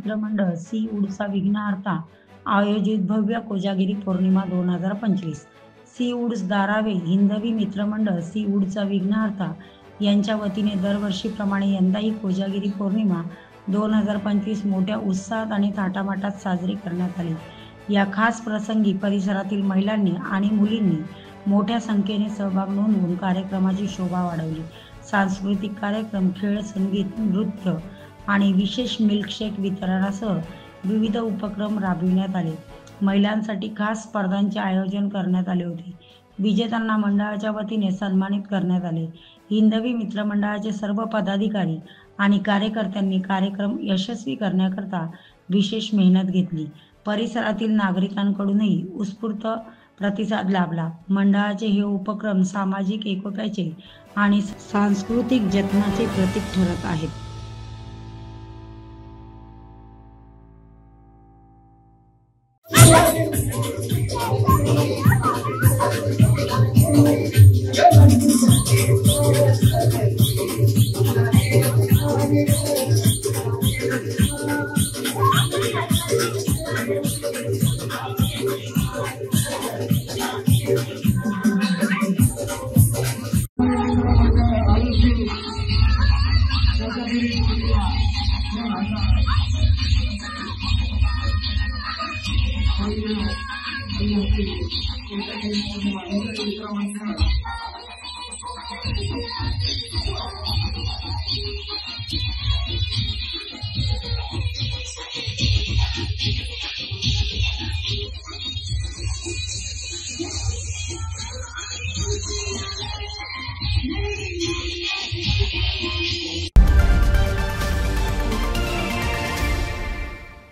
मित्रमंडळ सीवूडचा विघ्नहर्ता आयोजित भव्य कोजागिरी पौर्णिमा 2025। सीवूड्स धारावे हिंदवी मित्रमंडळ सीवूडचा विघ्नहर्ता यांच्या वतीने दरवर्षीप्रमाणे यंदाही कोजागिरी पौर्णिमा 2025 मोठ्या उत्साहात आणि थाटामाटात साजरी करण्यात आली। या खास प्रसंगी परिसरातील महिलांनी आणि मुलींनी मोठ्या संख्येने सहभाग नोंदवून कार्यक्रमाची शोभा वाढवली। सांस्कृतिक कार्यक्रम, खेळ, संगीत, नृत्य आणि विशेष मिल्कशेक वितरणासह विविध उपक्रम राबविण्यात आले। महिलांसाठी खास स्पर्धांचे आयोजन करण्यात आले होते। विजेत्यांना मंडळाच्या वतीने सन्मानित करण्यात आले। हिंदवी मित्रमंडळाचे सर्व पदाधिकारी आणि कार्यकर्त्यांनी कार्यक्रम यशस्वी करण्याकरता विशेष मेहनत घेतली। परिसरातील नागरिकांकडूनही उत्स्फूर्त प्रतिसाद लाभला। मंडळाचे हे उपक्रम सामाजिक एकोप्याचे आणि सांस्कृतिक जतनाचे प्रतीक ठरत आहेत।